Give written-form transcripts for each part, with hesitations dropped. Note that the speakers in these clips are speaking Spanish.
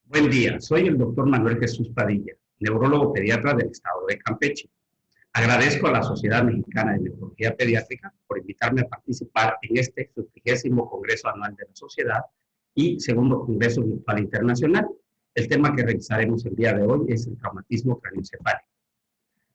Buen día, soy el doctor Manuel Jesús Padilla, neurólogo pediatra del estado de Campeche. Agradezco a la Sociedad Mexicana de Neurología Pediátrica por invitarme a participar en este su 30º Congreso Anual de la Sociedad y segundo Congreso Virtual Internacional. El tema que revisaremos el día de hoy es el traumatismo craneoencefálico.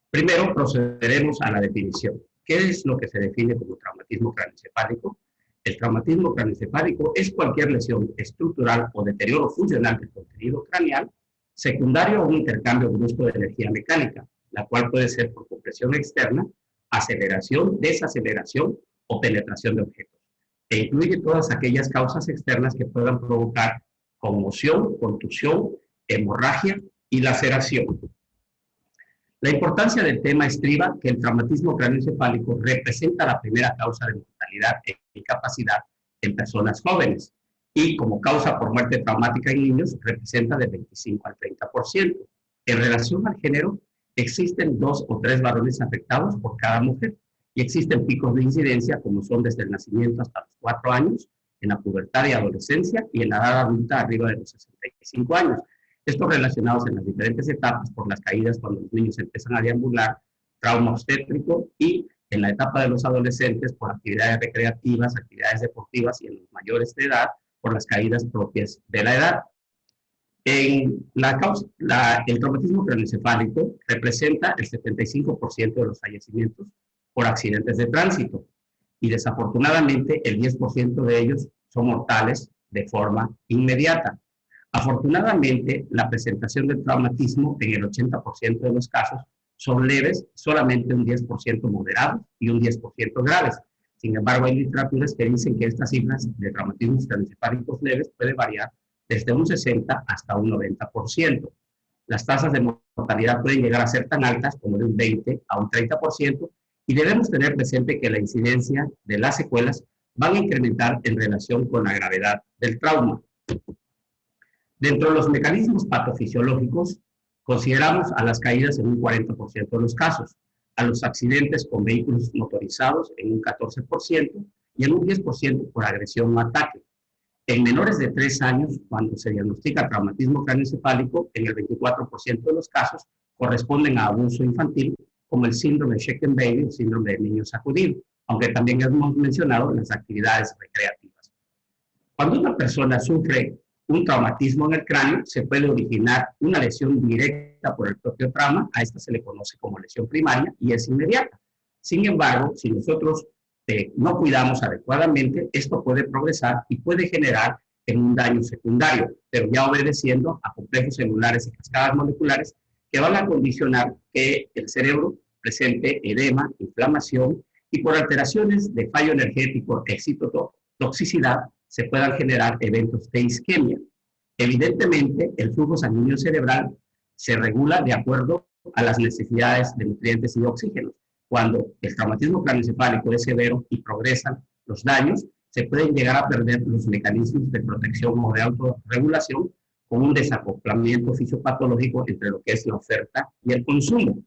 Primero procederemos a la definición. ¿Qué es lo que se define como traumatismo craneoencefálico? El traumatismo craneoencefálico es cualquier lesión estructural o deterioro funcional del contenido craneal secundario a un intercambio brusco de energía mecánica, la cual puede ser por compresión externa, aceleración, desaceleración o penetración de objetos. E incluye todas aquellas causas externas que puedan provocar conmoción, contusión, hemorragia y laceración. La importancia del tema estriba que el traumatismo craneoencefálico representa la primera causa de mortalidad e incapacidad en personas jóvenes y como causa por muerte traumática en niños representa del 25 al 30%. En relación al género, existen 2 o 3 varones afectados por cada mujer y existen picos de incidencia como son desde el nacimiento hasta los 4 años, en la pubertad y adolescencia y en la edad adulta arriba de los 65 años. Estos relacionados en las diferentes etapas por las caídas cuando los niños empiezan a deambular, trauma obstétrico y en la etapa de los adolescentes por actividades recreativas, actividades deportivas y en los mayores de edad por las caídas propias de la edad. El traumatismo craneoencefálico representa el 75% de los fallecimientos por accidentes de tránsito y desafortunadamente el 10% de ellos son mortales de forma inmediata. Afortunadamente, la presentación del traumatismo en el 80% de los casos son leves, solamente un 10% moderados y un 10% graves. Sin embargo, hay literaturas que dicen que estas cifras de traumatismos craneoencefálicos leves pueden variar desde un 60 hasta un 90%. Las tasas de mortalidad pueden llegar a ser tan altas como de un 20 a un 30% y debemos tener presente que la incidencia de las secuelas van a incrementar en relación con la gravedad del trauma. Dentro de los mecanismos patofisiológicos, consideramos a las caídas en un 40% de los casos, a los accidentes con vehículos motorizados en un 14% y en un 10% por agresión o ataque. En menores de 3 años, cuando se diagnostica traumatismo craneoencefálico, en el 24% de los casos corresponden a abuso infantil, como el síndrome de shaken baby, el síndrome del niño sacudido, aunque también hemos mencionado las actividades recreativas. Cuando una persona sufre un traumatismo en el cráneo, se puede originar una lesión directa por el propio trauma, a esta se le conoce como lesión primaria y es inmediata. Sin embargo, si nosotros no cuidamos adecuadamente, esto puede progresar y puede generar en un daño secundario, pero ya obedeciendo a complejos celulares y cascadas moleculares que van a condicionar que el cerebro presente edema, inflamación y por alteraciones de fallo energético, excitotoxicidad, se puedan generar eventos de isquemia. Evidentemente, el flujo sanguíneo cerebral se regula de acuerdo a las necesidades de nutrientes y oxígenos. Cuando el traumatismo craneoencefálico es severo y progresan los daños, se pueden llegar a perder los mecanismos de protección o de autorregulación con un desacoplamiento fisiopatológico entre lo que es la oferta y el consumo.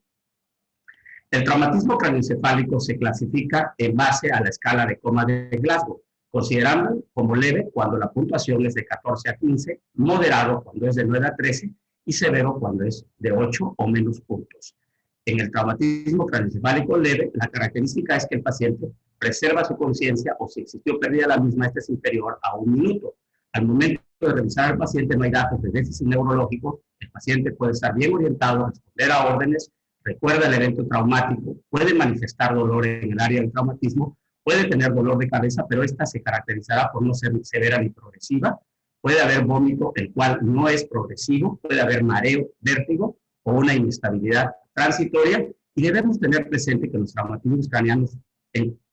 El traumatismo craneoencefálico se clasifica en base a la escala de coma de Glasgow, considerando como leve cuando la puntuación es de 14 a 15, moderado cuando es de 9 a 13 y severo cuando es de 8 o menos puntos. En el traumatismo craneoencefálico leve, la característica es que el paciente preserva su conciencia o si existió pérdida de la misma, esta es inferior a 1 minuto. Al momento de revisar al paciente no hay datos de déficit neurológico, el paciente puede estar bien orientado a responder a órdenes, recuerda el evento traumático, puede manifestar dolor en el área del traumatismo, puede tener dolor de cabeza, pero esta se caracterizará por no ser severa ni progresiva. Puede haber vómito, el cual no es progresivo. Puede haber mareo, vértigo o una inestabilidad transitoria. Y debemos tener presente que los traumatismos craneanos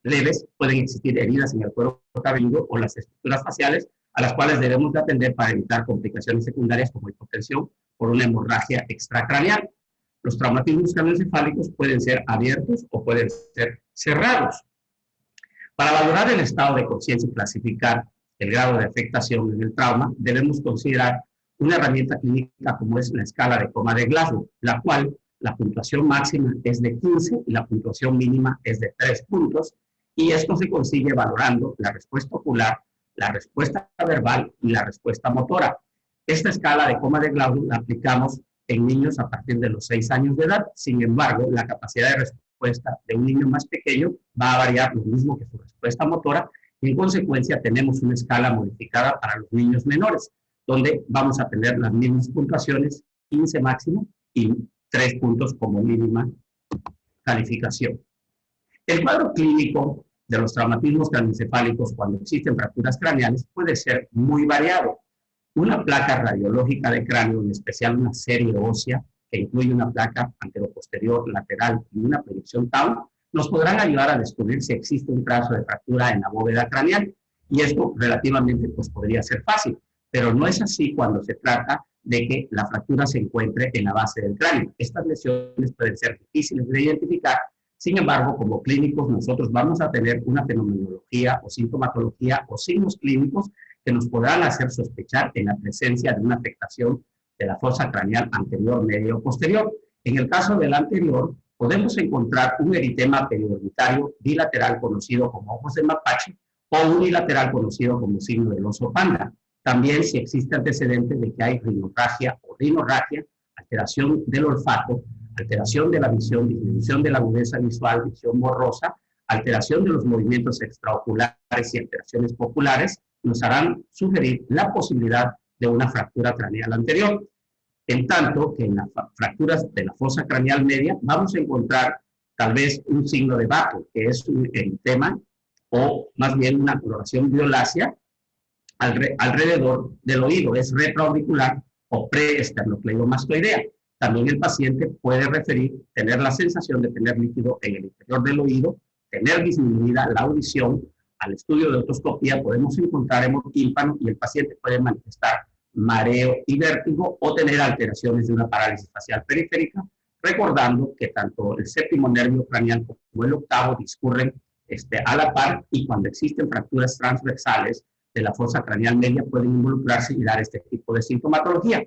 leves pueden existir heridas en el cuero cabelludo o las estructuras faciales, a las cuales debemos de atender para evitar complicaciones secundarias como hipotensión por una hemorragia extracraneal. Los traumatismos craneoencefálicos pueden ser abiertos o pueden ser cerrados. Para valorar el estado de conciencia y clasificar el grado de afectación en el trauma, debemos considerar una herramienta clínica como es la escala de coma de Glasgow, la cual la puntuación máxima es de 15 y la puntuación mínima es de 3 puntos, y esto se consigue valorando la respuesta ocular, la respuesta verbal y la respuesta motora. Esta escala de coma de Glasgow la aplicamos en niños a partir de los 6 años de edad. Sin embargo, la capacidad de respuesta de un niño más pequeño va a variar lo mismo que su respuesta motora, y en consecuencia tenemos una escala modificada para los niños menores, donde vamos a tener las mismas puntuaciones, 15 máximo y 3 puntos como mínima calificación. El cuadro clínico de los traumatismos craneoencefálicos cuando existen fracturas craneales puede ser muy variado. Una placa radiológica de cráneo, en especial una serie ósea, que incluye una placa anteroposterior, lateral y una proyección tau, nos podrán ayudar a descubrir si existe un trazo de fractura en la bóveda craneal. Y esto relativamente pues, podría ser fácil, pero no es así cuando se trata de que la fractura se encuentre en la base del cráneo. Estas lesiones pueden ser difíciles de identificar. Sin embargo, como clínicos, nosotros vamos a tener una fenomenología o sintomatología o signos clínicos que nos podrán hacer sospechar en la presencia de una afectación de la fosa craneal anterior, media o posterior. En el caso del anterior, podemos encontrar un eritema periorbitario bilateral conocido como ojos de mapache o unilateral conocido como signo del oso panda. También si existe antecedentes de que hay rinorragia o rinorragia, alteración del olfato, alteración de la visión, disminución de la agudeza visual, visión borrosa, alteración de los movimientos extraoculares y alteraciones populares, nos harán sugerir la posibilidad de una fractura craneal anterior. En tanto que en las fracturas de la fosa craneal media vamos a encontrar tal vez un signo de Baco, que es un eritema o más bien una coloración violácea alrededor del oído, es retroauricular o preesternocleidomastoidea. También el paciente puede referir tener la sensación de tener líquido en el interior del oído, tener disminuida la audición. Al estudio de otoscopía podemos encontrar hemotímpano y el paciente puede manifestar mareo y vértigo o tener alteraciones de una parálisis facial periférica, recordando que tanto el séptimo nervio craneal como el octavo discurren a la par, y cuando existen fracturas transversales de la fosa craneal media pueden involucrarse y dar este tipo de sintomatología.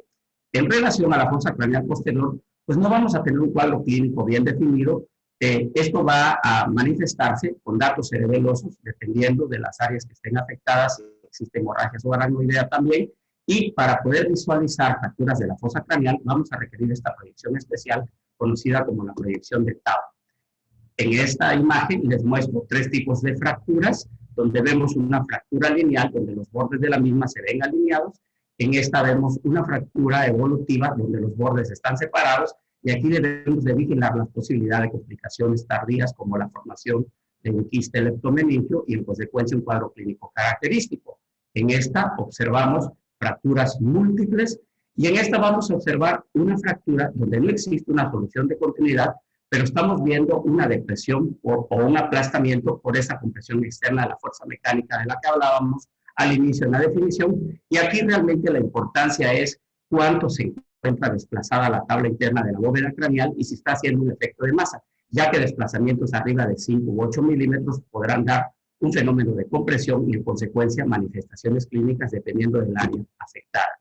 En relación a la fosa craneal posterior, pues no vamos a tener un cuadro clínico bien definido. Esto va a manifestarse con datos cerebelosos, dependiendo de las áreas que estén afectadas, si existe hemorragia subaracnoidea también, y para poder visualizar fracturas de la fosa craneal vamos a requerir esta proyección especial conocida como la proyección de Tau. En esta imagen les muestro 3 tipos de fracturas, donde vemos una fractura lineal, donde los bordes de la misma se ven alineados. En esta vemos una fractura evolutiva, donde los bordes están separados, y aquí debemos de vigilar la posibilidad de complicaciones tardías, como la formación de un quiste leptomeningio y en consecuencia un cuadro clínico característico. En esta observamos fracturas múltiples, y en esta vamos a observar una fractura donde no existe una solución de continuidad, pero estamos viendo una depresión o un aplastamiento por esa compresión externa de la fuerza mecánica de la que hablábamos al inicio en la definición, y aquí realmente la importancia es cuánto se encuentra desplazada la tabla interna de la bóveda craneal y si está haciendo un efecto de masa, ya que desplazamientos arriba de 5 u 8 milímetros podrán dar un fenómeno de compresión y en consecuencia manifestaciones clínicas dependiendo del área afectada.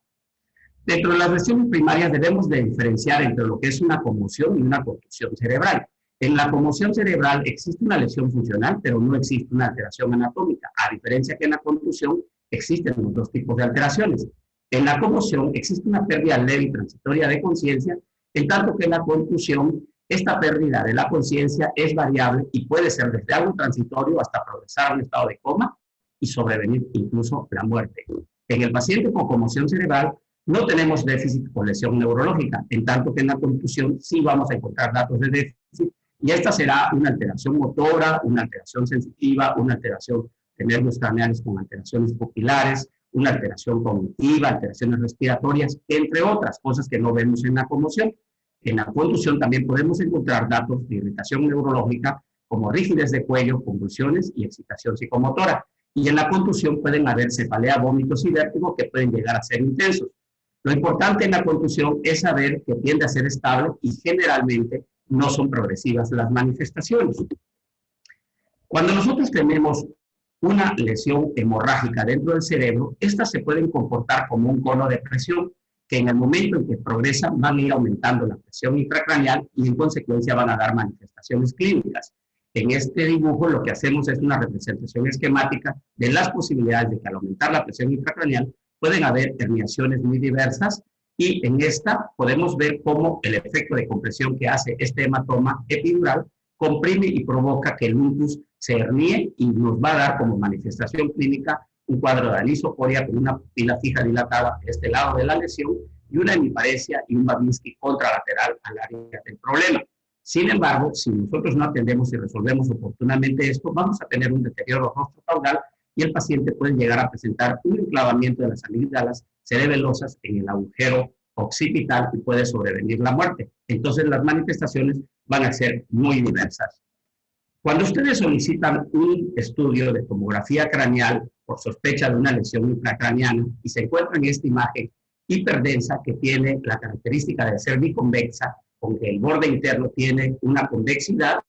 Dentro de las lesiones primarias debemos de diferenciar entre lo que es una conmoción y una contusión cerebral. En la conmoción cerebral existe una lesión funcional, pero no existe una alteración anatómica, a diferencia que en la contusión existen los 2 tipos de alteraciones. En la conmoción existe una pérdida leve y transitoria de conciencia, en tanto que en la contusión esta pérdida de la conciencia es variable y puede ser desde algo transitorio hasta progresar a un estado de coma y sobrevenir incluso la muerte. En el paciente con conmoción cerebral no tenemos déficit por lesión neurológica, en tanto que en la contusión sí vamos a encontrar datos de déficit, y esta será una alteración motora, una alteración sensitiva, una alteración de nervios craneales con alteraciones pupilares, una alteración cognitiva, alteraciones respiratorias, entre otras cosas que no vemos en la conmoción. En la contusión también podemos encontrar datos de irritación neurológica como rigidez de cuello, convulsiones y excitación psicomotora. Y en la contusión pueden haber cefalea, vómitos y vértigo que pueden llegar a ser intensos. Lo importante en la contusión es saber que tiende a ser estable y generalmente no son progresivas las manifestaciones. Cuando nosotros tenemos una lesión hemorrágica dentro del cerebro, estas se pueden comportar como un cono de presión, que en el momento en que progresan van a ir aumentando la presión intracraneal y en consecuencia van a dar manifestaciones clínicas. En este dibujo lo que hacemos es una representación esquemática de las posibilidades de que al aumentar la presión intracraneal pueden haber herniaciones muy diversas y en esta podemos ver cómo el efecto de compresión que hace este hematoma epidural comprime y provoca que el uncus se hernie y nos va a dar como manifestación clínica un cuadro de anisocoria con una pupila fija dilatada de este lado de la lesión y una hemiparesia y un Babinski contralateral al área del problema. Sin embargo, si nosotros no atendemos y resolvemos oportunamente esto, vamos a tener un deterioro rostrocaudal y el paciente puede llegar a presentar un enclavamiento de las amígdalas cerebelosas en el agujero occipital y puede sobrevenir la muerte. Entonces, las manifestaciones van a ser muy diversas. Cuando ustedes solicitan un estudio de tomografía craneal por sospecha de una lesión intracraneana y se encuentran en esta imagen hiperdensa que tiene la característica de ser biconvexa, con que el borde interno tiene una convexidad,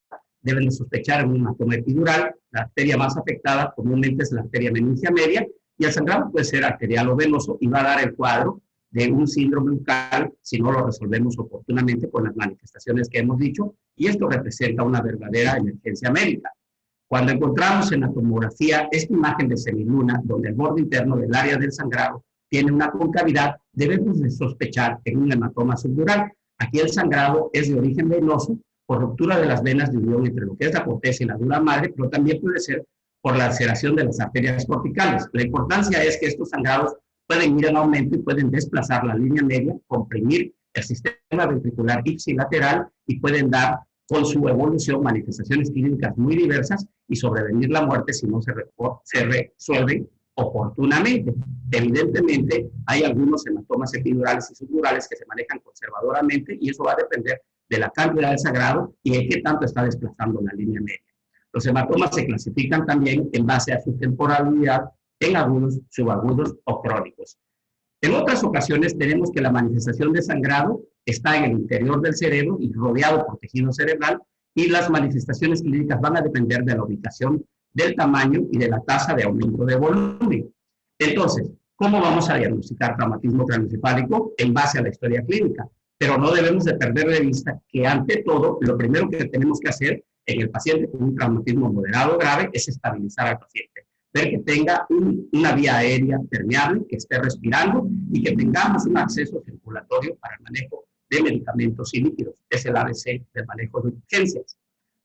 deben de sospechar un hematoma epidural. La arteria más afectada comúnmente es la arteria meningia media y el sangrado puede ser arterial o venoso y va a dar el cuadro de un síndrome bucal si no lo resolvemos oportunamente con las manifestaciones que hemos dicho, y esto representa una verdadera emergencia médica. Cuando encontramos en la tomografía esta imagen de semiluna, donde el borde interno del área del sangrado tiene una concavidad, debemos de sospechar en un hematoma subdural. Aquí el sangrado es de origen venoso por ruptura de las venas de unión entre lo que es la corteza y la dura madre, pero también puede ser por la ulceración de las arterias corticales. La importancia es que estos sangrados pueden ir en aumento y pueden desplazar la línea media, comprimir el sistema ventricular ipsilateral y pueden dar con su evolución manifestaciones clínicas muy diversas y sobrevenir la muerte si no se resuelven oportunamente. Evidentemente, hay algunos hematomas epidurales y subdurales que se manejan conservadoramente y eso va a depender de la cantidad de sangrado y de qué tanto está desplazando la línea media. Los hematomas se clasifican también en base a su temporalidad en agudos, subagudos o crónicos. En otras ocasiones tenemos que la manifestación de sangrado está en el interior del cerebro y rodeado por tejido cerebral y las manifestaciones clínicas van a depender de la ubicación, del tamaño y de la tasa de aumento de volumen. Entonces, ¿cómo vamos a diagnosticar traumatismo craneoencefálico? En base a la historia clínica. Pero no debemos de perder de vista que ante todo, lo primero que tenemos que hacer en el paciente con un traumatismo moderado o grave es estabilizar al paciente. Ver que tenga una vía aérea permeable, que esté respirando y que tengamos un acceso circulatorio para el manejo de medicamentos y líquidos. Es el ABC del manejo de urgencias.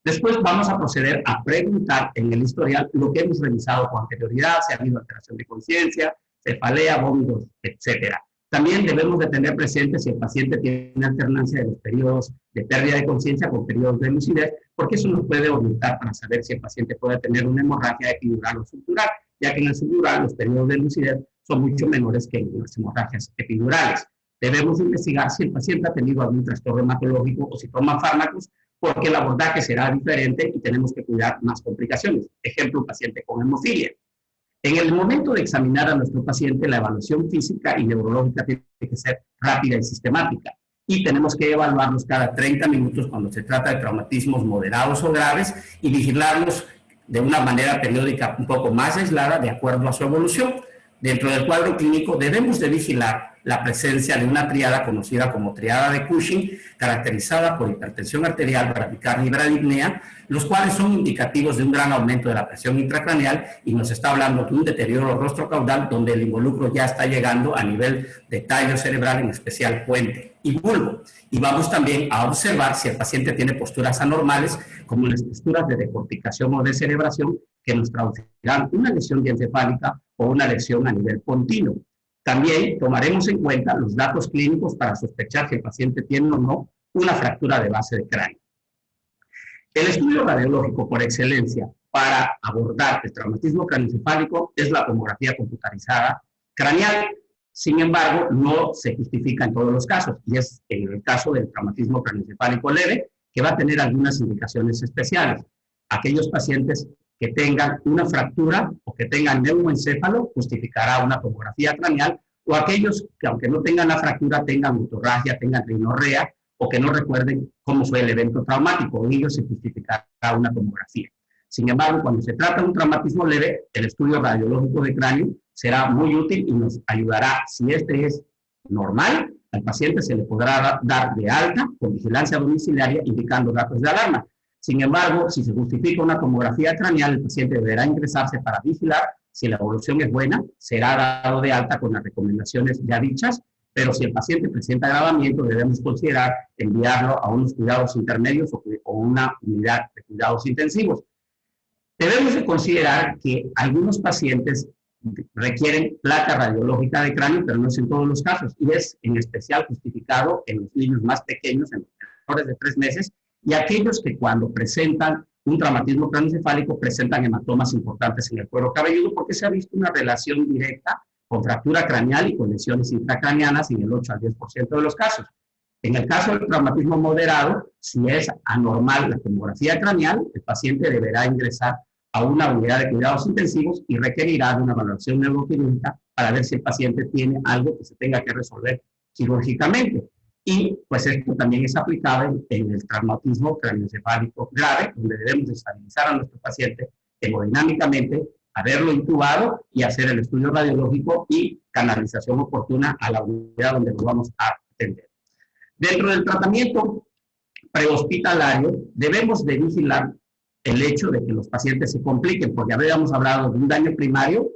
Después vamos a proceder a preguntar en el historial lo que hemos revisado con anterioridad, si ha habido alteración de conciencia, cefalea, vómitos, etc. También debemos de tener presente si el paciente tiene alternancia de los periodos de pérdida de conciencia con periodos de lucidez, porque eso nos puede orientar para saber si el paciente puede tener una hemorragia epidural o subdural, ya que en el subdural los periodos de lucidez son mucho menores que en las hemorragias epidurales. Debemos investigar si el paciente ha tenido algún trastorno hematológico o si toma fármacos, porque el abordaje será diferente y tenemos que cuidar más complicaciones. Ejemplo, un paciente con hemofilia. En el momento de examinar a nuestro paciente, la evaluación física y neurológica tiene que ser rápida y sistemática. Y tenemos que evaluarlos cada 30 minutos cuando se trata de traumatismos moderados o graves y vigilarlos de una manera periódica un poco más aislada de acuerdo a su evolución. Dentro del cuadro clínico debemos de vigilar la presencia de una triada conocida como triada de Cushing, caracterizada por hipertensión arterial, bradicardia y bradipnea, los cuales son indicativos de un gran aumento de la presión intracraneal y nos está hablando de un deterioro rostrocaudal donde el involucro ya está llegando a nivel de tallo cerebral, en especial puente y bulbo. Y vamos también a observar si el paciente tiene posturas anormales, como las posturas de decorticación o descerebración, que nos traducirán una lesión diencefálica o una lesión a nivel pontino. También tomaremos en cuenta los datos clínicos para sospechar si el paciente tiene o no una fractura de base de cráneo. El estudio radiológico por excelencia para abordar el traumatismo craneoencefálico es la tomografía computarizada craneal. Sin embargo, no se justifica en todos los casos, y es en el caso del traumatismo craneoencefálico leve, que va a tener algunas indicaciones especiales. Aquellos pacientes que tengan una fractura o que tengan neumoencéfalo justificará una tomografía craneal, o aquellos que aunque no tengan la fractura tengan otorragia, tengan rinorrea o que no recuerden cómo fue el evento traumático, en ellos se justificará una tomografía. Sin embargo, cuando se trata de un traumatismo leve, el estudio radiológico de cráneo será muy útil y nos ayudará. Si este es normal, al paciente se le podrá dar de alta con vigilancia domiciliaria indicando datos de alarma. Sin embargo, si se justifica una tomografía craneal, el paciente deberá ingresarse para vigilar Si la evolución es buena, será dado de alta con las recomendaciones ya dichas, pero si el paciente presenta agravamiento, debemos considerar enviarlo a unos cuidados intermedios o una unidad de cuidados intensivos. Debemos de considerar que algunos pacientes requieren placa radiológica de cráneo, pero no es en todos los casos, y es en especial justificado en los niños más pequeños, en los menores de 3 meses, y aquellos que cuando presentan un traumatismo craneoencefálico presentan hematomas importantes en el cuero cabelludo, porque se ha visto una relación directa con fractura craneal y con lesiones intracraneanas en el 8 al 10% de los casos. En el caso del traumatismo moderado, si es anormal la tomografía craneal, el paciente deberá ingresar a una unidad de cuidados intensivos y requerirá de una valoración neuroquirúrgica para ver si el paciente tiene algo que se tenga que resolver quirúrgicamente. Y pues esto también es aplicable en el traumatismo craneoencefálico grave, donde debemos estabilizar a nuestro paciente hemodinámicamente, haberlo intubado y hacer el estudio radiológico y canalización oportuna a la unidad donde lo vamos a atender. Dentro del tratamiento prehospitalario, debemos de vigilar el hecho de que los pacientes se compliquen, porque habíamos hablado de un daño primario,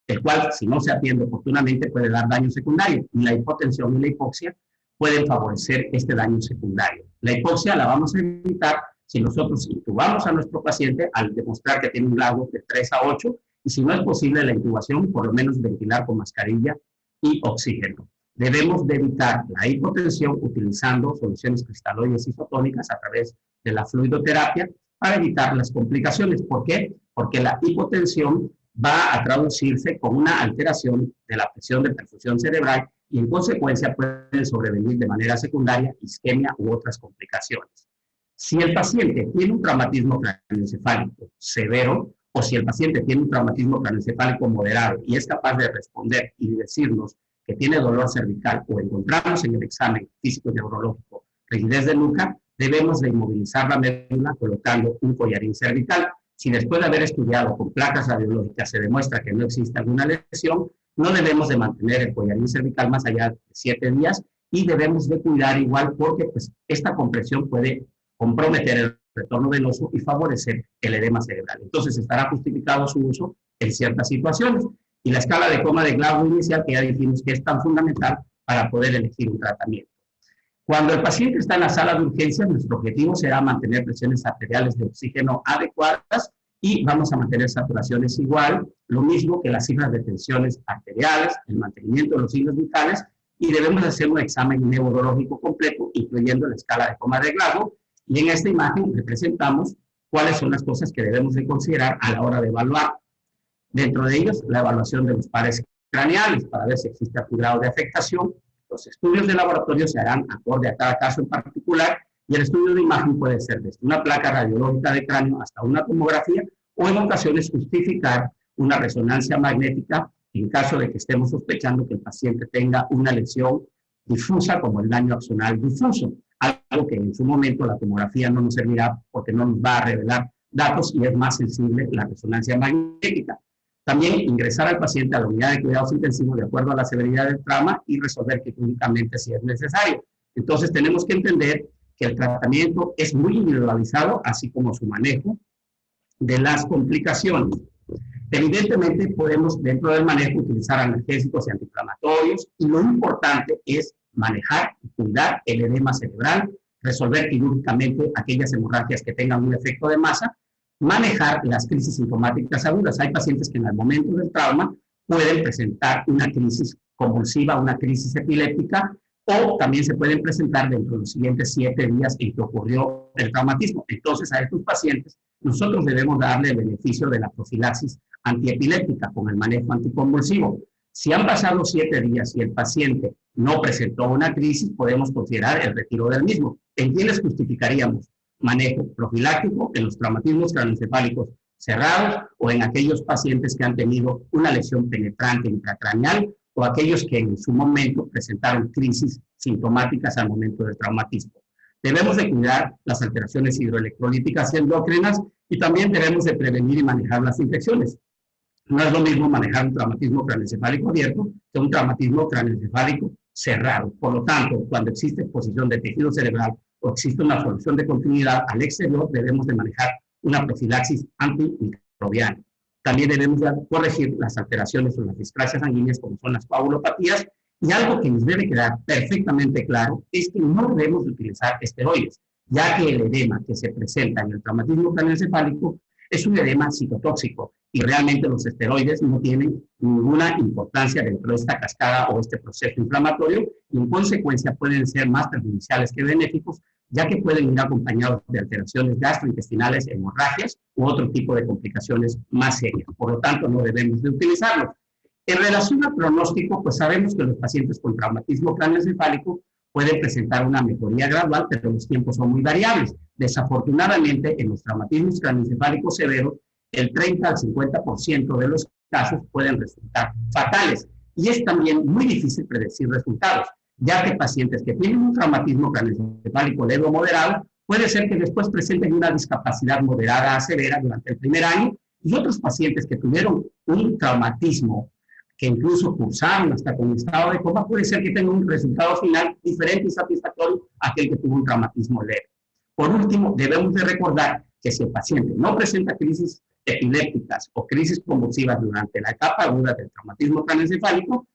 el cual, si no se atiende oportunamente, puede dar daño secundario. Y la hipotensión y la hipoxia pueden favorecer este daño secundario. La hipoxia la vamos a evitar si nosotros intubamos a nuestro paciente al demostrar que tiene un lago de 3 a 8, y si no es posible la intubación, por lo menos ventilar con mascarilla y oxígeno. Debemos de evitar la hipotensión utilizando soluciones cristaloides isotónicas a través de la fluidoterapia para evitar las complicaciones. ¿Por qué? Porque la hipotensión va a traducirse con una alteración de la presión de perfusión cerebral y en consecuencia pueden sobrevenir de manera secundaria isquemia u otras complicaciones. Si el paciente tiene un traumatismo craneoencefálico severo o si el paciente tiene un traumatismo craneoencefálico moderado y es capaz de responder y decirnos que tiene dolor cervical o encontramos en el examen físico y neurológico rigidez de nuca, debemos de inmovilizar la médula colocando un collarín cervical. Si después de haber estudiado con placas radiológicas se demuestra que no existe alguna lesión, no debemos de mantener el collarín cervical más allá de 7 días y debemos de cuidar igual porque pues, esta compresión puede comprometer el retorno venoso y favorecer el edema cerebral. Entonces estará justificado su uso en ciertas situaciones. Y la escala de coma de Glasgow inicial, que ya dijimos que es tan fundamental para poder elegir un tratamiento. Cuando el paciente está en la sala de urgencias, nuestro objetivo será mantener presiones arteriales de oxígeno adecuadas y vamos a mantener saturaciones igual, lo mismo que las cifras de tensiones arteriales, el mantenimiento de los signos vitales y debemos hacer un examen neurológico completo, incluyendo la escala de coma de Glasgow. Y en esta imagen representamos cuáles son las cosas que debemos de considerar a la hora de evaluar. Dentro de ellos, la evaluación de los pares craneales para ver si existe algún grado de afectación. Los estudios de laboratorio se harán acorde a cada caso en particular y el estudio de imagen puede ser desde una placa radiológica de cráneo hasta una tomografía o en ocasiones justificar una resonancia magnética en caso de que estemos sospechando que el paciente tenga una lesión difusa como el daño axonal difuso, algo que en su momento la tomografía no nos servirá porque no nos va a revelar datos y es más sensible la resonancia magnética. También ingresar al paciente a la unidad de cuidados intensivos de acuerdo a la severidad del trauma y resolver quirúrgicamente si es necesario. Entonces tenemos que entender que el tratamiento es muy individualizado, así como su manejo de las complicaciones. Evidentemente podemos dentro del manejo utilizar analgésicos y antiinflamatorios y lo importante es manejar y cuidar el edema cerebral, resolver quirúrgicamente aquellas hemorragias que tengan un efecto de masa, manejar las crisis sintomáticas agudas. Hay pacientes que en el momento del trauma pueden presentar una crisis convulsiva, una crisis epiléptica, o también se pueden presentar dentro de los siguientes 7 días en que ocurrió el traumatismo. Entonces, a estos pacientes nosotros debemos darle el beneficio de la profilaxis antiepiléptica con el manejo anticonvulsivo. Si han pasado 7 días y el paciente no presentó una crisis, podemos considerar el retiro del mismo. ¿En quién les justificaríamos? Manejo profiláctico en los traumatismos craneoencefálicos cerrados o en aquellos pacientes que han tenido una lesión penetrante intracraneal o aquellos que en su momento presentaron crisis sintomáticas al momento del traumatismo. Debemos de cuidar las alteraciones hidroelectrolíticas y endócrinas y también debemos de prevenir y manejar las infecciones. No es lo mismo manejar un traumatismo craneoencefálico abierto que un traumatismo craneoencefálico cerrado. Por lo tanto, cuando existe exposición de tejido cerebral o existe una solución de continuidad al exterior, debemos de manejar una profilaxis antimicrobiana. También debemos corregir las alteraciones o las displasias sanguíneas, como son las coagulopatías, y algo que nos debe quedar perfectamente claro es que no debemos utilizar esteroides, ya que el edema que se presenta en el traumatismo craneoencefálico es un edema citotóxico y realmente los esteroides no tienen ninguna importancia dentro de esta cascada o este proceso inflamatorio y en consecuencia pueden ser más perjudiciales que benéficos, ya que pueden ir acompañados de alteraciones gastrointestinales, hemorragias u otro tipo de complicaciones más serias. Por lo tanto, no debemos de utilizarlos. En relación al pronóstico, pues sabemos que los pacientes con traumatismo craneoencefálico pueden presentar una mejoría gradual, pero los tiempos son muy variables. Desafortunadamente, en los traumatismos craneoencefálicos severos, el 30 al 50% de los casos pueden resultar fatales. Y es también muy difícil predecir resultados, ya que pacientes que tienen un traumatismo craneoencefálico leve o moderado, puede ser que después presenten una discapacidad moderada a severa durante el primer año, y otros pacientes que tuvieron un traumatismo que incluso cursaron hasta con un estado de coma, puede ser que tenga un resultado final diferente y satisfactorio a aquel que tuvo un traumatismo leve. Por último, debemos de recordar que si el paciente no presenta crisis epilépticas o crisis convulsivas durante la etapa aguda del traumatismo craneoencefálico,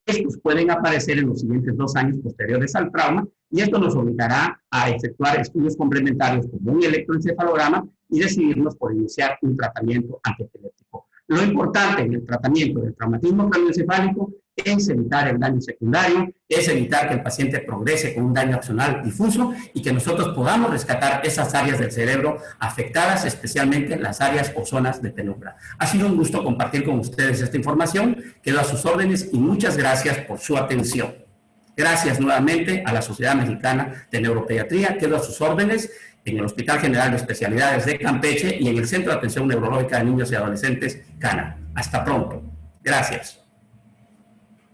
estos pueden aparecer en los siguientes 2 años posteriores al trauma y esto nos obligará a efectuar estudios complementarios como un electroencefalograma y decidirnos por iniciar un tratamiento antiepiléptico. Lo importante en el tratamiento del traumatismo craneoencefálico es evitar el daño secundario, es evitar que el paciente progrese con un daño axonal difuso y que nosotros podamos rescatar esas áreas del cerebro afectadas, especialmente las áreas o zonas de penumbra. Ha sido un gusto compartir con ustedes esta información, quedo a sus órdenes y muchas gracias por su atención. Gracias nuevamente a la Sociedad Mexicana de Neuropediatría, quedo a sus órdenes en el Hospital General de Especialidades de Campeche y en el Centro de Atención Neurológica de Niños y Adolescentes, CANA. Hasta pronto. Gracias.